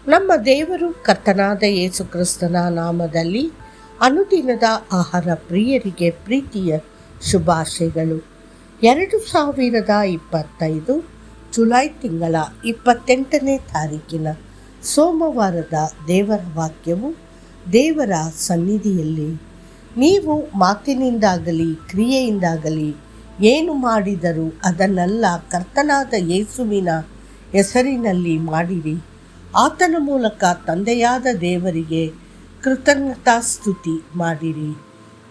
ನಮ್ಮ ದೇವರು ಕರ್ತನಾದ ಯೇಸು ಕ್ರಿಸ್ತನ ನಾಮದಲ್ಲಿ ಅನುದಿನದ ಆಹಾರ ಪ್ರಿಯರಿಗೆ ಪ್ರೀತಿಯ ಶುಭಾಶಯಗಳು. 2025 ಜುಲೈ ತಿಂಗಳ 28ನೇ ತಾರೀಕಿನ ಸೋಮವಾರದ ದೇವರ ವಾಕ್ಯವು, ದೇವರ ಸನ್ನಿಧಿಯಲ್ಲಿ ನೀವು ಮಾತಿನಿಂದಾಗಲಿ ಕ್ರಿಯೆಯಿಂದಾಗಲಿ ಏನು ಮಾಡಿದರೂ ಅದನ್ನೆಲ್ಲ ಕರ್ತನಾದ ಯೇಸುವಿನ ಹೆಸರಿನಲ್ಲಿ ಮಾಡಿರಿ. ಆತನ ಮೂಲಕ ತಂದೆಯಾದ ದೇವರಿಗೆ ಕೃತಜ್ಞತಾಸ್ತುತಿ ಮಾಡಿರಿ.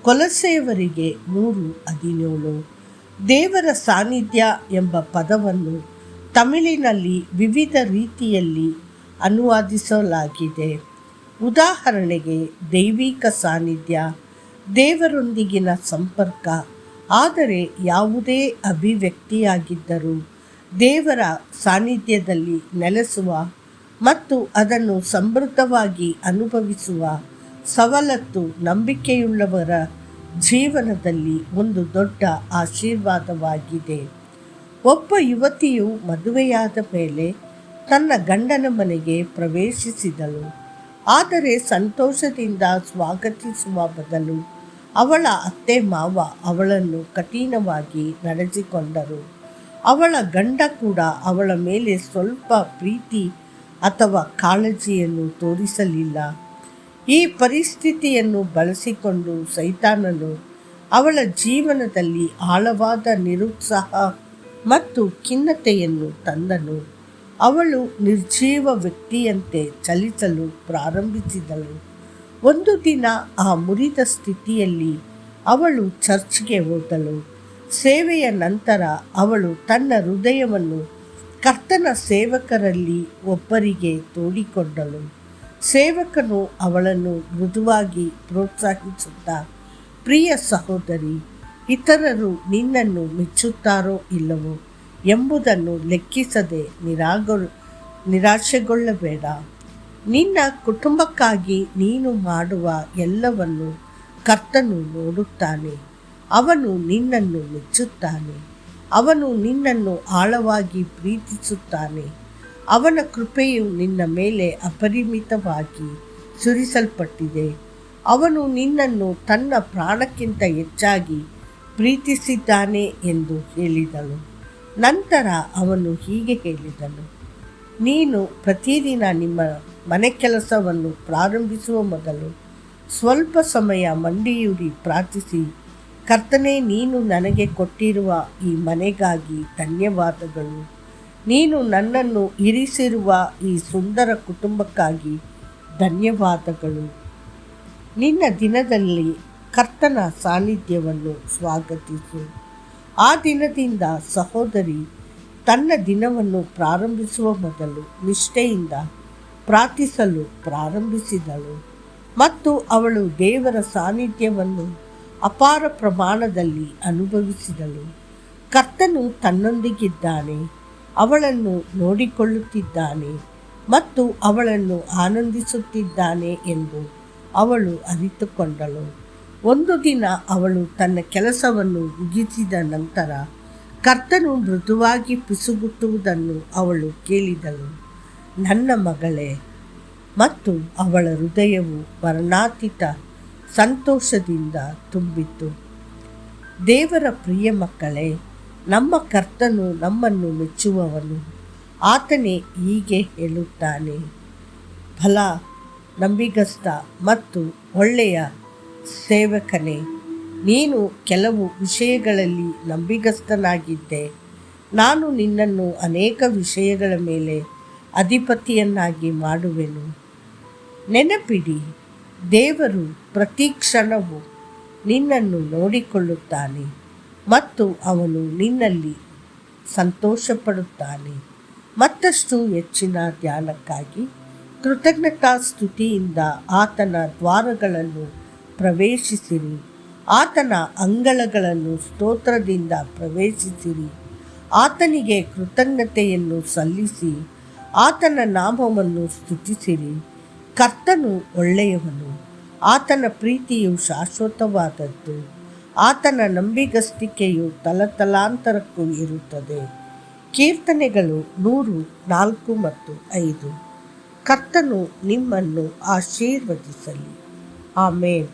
ಕೊಲೊಸ್ಸೆಯವರಿಗೆ 3:17. ದೇವರ ಸಾನ್ನಿಧ್ಯ ಎಂಬ ಪದವನ್ನು ತಮಿಳಿನಲ್ಲಿ ವಿವಿಧ ರೀತಿಯಲ್ಲಿ ಅನುವಾದಿಸಲಾಗಿದೆ. ಉದಾಹರಣೆಗೆ, ದೈವಿಕ ಸಾನ್ನಿಧ್ಯ, ದೇವರೊಂದಿಗಿನ ಸಂಪರ್ಕ. ಆದರೆ ಯಾವುದೇ ಅಭಿವ್ಯಕ್ತಿಯಾಗಿದ್ದರೂ ದೇವರ ಸಾನ್ನಿಧ್ಯದಲ್ಲಿ ನೆಲೆಸುವ ಮತ್ತು ಅದನ್ನು ಸಮೃದ್ಧವಾಗಿ ಅನುಭವಿಸುವ ಸವಲತ್ತು ನಂಬಿಕೆಯುಳ್ಳವರ ಜೀವನದಲ್ಲಿ ಒಂದು ದೊಡ್ಡ ಆಶೀರ್ವಾದವಾಗಿದೆ. ಒಬ್ಬ ಯುವತಿಯು ಮದುವೆಯಾದ ಮೇಲೆ ತನ್ನ ಗಂಡನ ಮನೆಗೆ ಪ್ರವೇಶಿಸಿದಳು. ಆದರೆ ಸಂತೋಷದಿಂದ ಸ್ವಾಗತಿಸುವ ಬದಲು ಅವಳ ಅತ್ತೆ ಮಾವ ಅವಳನ್ನು ಕಠಿಣವಾಗಿ ನಡೆಸಿಕೊಂಡರು. ಅವಳ ಗಂಡ ಕೂಡ ಅವಳ ಮೇಲೆ ಸ್ವಲ್ಪ ಪ್ರೀತಿ ಅಥವಾ ಕಾಳಜಿಯನ್ನು ತೋರಿಸಲಿಲ್ಲ. ಈ ಪರಿಸ್ಥಿತಿಯನ್ನು ಬಳಸಿಕೊಂಡು ಸೈತಾನನು ಅವಳ ಜೀವನದಲ್ಲಿ ಆಳವಾದ ನಿರುತ್ಸಾಹ ಮತ್ತು ಖಿನ್ನತೆಯನ್ನು ತಂದನು. ಅವಳು ನಿರ್ಜೀವ ವ್ಯಕ್ತಿಯಂತೆ ಚಲಿಸಲು ಪ್ರಾರಂಭಿಸಿದಳು. ಒಂದು ದಿನ ಆ ಮುರಿದ ಸ್ಥಿತಿಯಲ್ಲಿ ಅವಳು ಚರ್ಚ್ಗೆ ಹೋದಳು. ಸೇವೆಯ ನಂತರ ಅವಳು ತನ್ನ ಹೃದಯವನ್ನು ಕರ್ತನ ಸೇವಕರಲ್ಲಿ ಒಬ್ಬರಿಗೆ ತೋಡಿಕೊಂಡಳು. ಸೇವಕನು ಅವಳನ್ನು ಮೃದುವಾಗಿ ಪ್ರೋತ್ಸಾಹಿಸುತ್ತಾ, ಪ್ರಿಯ ಸಹೋದರಿ, ಇತರರು ನಿನ್ನನ್ನು ಮೆಚ್ಚುತ್ತಾರೋ ಇಲ್ಲವೋ ಎಂಬುದನ್ನು ಲೆಕ್ಕಿಸದೆ ನಿರಾಶೆಗೊಳ್ಳಬೇಡ. ನಿನ್ನ ಕುಟುಂಬಕ್ಕಾಗಿ ನೀನು ಮಾಡುವ ಎಲ್ಲವನ್ನು ಕರ್ತನು ನೋಡುತ್ತಾನೆ. ಅವನು ನಿನ್ನನ್ನು ಮೆಚ್ಚುತ್ತಾನೆ. ಅವನು ನಿನ್ನನ್ನು ಆಳವಾಗಿ ಪ್ರೀತಿಸುತ್ತಾನೆ. ಅವನ ಕೃಪೆಯು ನಿನ್ನ ಮೇಲೆ ಅಪರಿಮಿತವಾಗಿ ಸುರಿಸಲ್ಪಟ್ಟಿದೆ. ಅವನು ನಿನ್ನನ್ನು ತನ್ನ ಪ್ರಾಣಕ್ಕಿಂತ ಹೆಚ್ಚಾಗಿ ಪ್ರೀತಿಸಿದ್ದಾನೆ ಎಂದು ಹೇಳಿದಳು. ನಂತರ ಅವನು ಹೀಗೆ ಹೇಳಿದನು, ನೀನು ಪ್ರತಿದಿನ ನಿಮ್ಮ ಮನೆ ಕೆಲಸವನ್ನು ಪ್ರಾರಂಭಿಸುವ ಮೊದಲು ಸ್ವಲ್ಪ ಸಮಯ ಮಂಡಿಯೂರಿ ಪ್ರಾರ್ಥಿಸಿ, ಕರ್ತನೇ, ನೀನು ನನಗೆ ಕೊಟ್ಟಿರುವ ಈ ಮನೆಗಾಗಿ ಧನ್ಯವಾದಗಳು. ನೀನು ನನ್ನನ್ನು ಇರಿಸಿರುವ ಈ ಸುಂದರ ಕುಟುಂಬಕ್ಕಾಗಿ ಧನ್ಯವಾದಗಳು. ನಿನ್ನ ದಿನದಲ್ಲಿ ಕರ್ತನ ಸಾನ್ನಿಧ್ಯವನ್ನು ಸ್ವಾಗತಿಸು. ಆ ದಿನದಿಂದ ಸಹೋದರಿ ತನ್ನ ದಿನವನ್ನು ಪ್ರಾರಂಭಿಸುವ ಮೊದಲು ನಿಷ್ಠೆಯಿಂದ ಪ್ರಾರ್ಥಿಸಲು ಪ್ರಾರಂಭಿಸಿದಳು ಮತ್ತು ಅವಳು ದೇವರ ಸಾನ್ನಿಧ್ಯವನ್ನು ಅಪಾರ ಪ್ರಮಾಣದಲ್ಲಿ ಅನುಭವಿಸಿದಳು. ಕರ್ತನು ತನ್ನೊಂದಿಗಿದ್ದಾನೆ, ಅವಳನ್ನು ನೋಡಿಕೊಳ್ಳುತ್ತಿದ್ದಾನೆ ಮತ್ತು ಅವಳನ್ನು ಆನಂದಿಸುತ್ತಿದ್ದಾನೆ ಎಂದು ಅವಳು ಅರಿತುಕೊಂಡಳು. ಒಂದು ದಿನ ಅವಳು ತನ್ನ ಕೆಲಸವನ್ನು ಮುಗಿಸಿದ ನಂತರ ಕರ್ತನು ಮೃದುವಾಗಿ ಪಿಸುಗುಟ್ಟುವುದನ್ನು ಅವಳು ಕೇಳಿದಳು. ನನ್ನ ಮಗಳೇ, ಮತ್ತು ಅವಳ ಹೃದಯವು ವರ್ಣಾತೀತ ಸಂತೋಷದಿಂದ ತುಂಬಿತು. ದೇವರ ಪ್ರಿಯ ಮಕ್ಕಳೇ, ನಮ್ಮ ಕರ್ತನು ನಮ್ಮನ್ನು ಮೆಚ್ಚುವವನು. ಆತನೇ ಹೀಗೆ ಹೇಳುತ್ತಾನೆ, ಫಲ ನಂಬಿಗಸ್ತ ಮತ್ತು ಒಳ್ಳೆಯ ಸೇವಕನೇ, ನೀನು ಕೆಲವು ವಿಷಯಗಳಲ್ಲಿ ನಂಬಿಗಸ್ತನಾಗಿದ್ದೆ. ನಾನು ನಿನ್ನನ್ನು ಅನೇಕ ವಿಷಯಗಳ ಮೇಲೆ ಅಧಿಪತಿಯನ್ನಾಗಿ ಮಾಡುವೆನು. ನೆನಪಿಡಿ, ದೇವರು ಪ್ರತಿ ಕ್ಷಣವೂ ನಿನ್ನನ್ನು ನೋಡಿಕೊಳ್ಳುತ್ತಾನೆ ಮತ್ತು ಅವನು ನಿನ್ನಲ್ಲಿ ಸಂತೋಷಪಡುತ್ತಾನೆ. ಮತ್ತಷ್ಟು ಹೆಚ್ಚಿನ ಧ್ಯಾನಕ್ಕಾಗಿ ಕೃತಜ್ಞತಾಸ್ತುತಿಯಿಂದ ಆತನ ದ್ವಾರಗಳನ್ನು ಪ್ರವೇಶಿಸಿರಿ. ಆತನ ಅಂಗಳಗಳನ್ನು ಸ್ತೋತ್ರದಿಂದ ಪ್ರವೇಶಿಸಿರಿ. ಆತನಿಗೆ ಕೃತಜ್ಞತೆಯನ್ನು ಸಲ್ಲಿಸಿ ಆತನ ನಾಮವನ್ನು ಸ್ತುತಿಸಿರಿ. ಕರ್ತನು ಒಳ್ಳೆಯವನು, ಆತನ ಪ್ರೀತಿಯು ಶಾಶ್ವತವಾದದ್ದು, ಆತನ ನಂಬಿಗಸ್ತಿಕೆಯು ತಲತಲಾಂತರಕ್ಕೂ ಇರುತ್ತದೆ. ಕೀರ್ತನೆಗಳು 104 ಮತ್ತು 5. ಕರ್ತನು ನಿಮ್ಮನ್ನು ಆಶೀರ್ವದಿಸಲಿ. ಆಮೇನ್.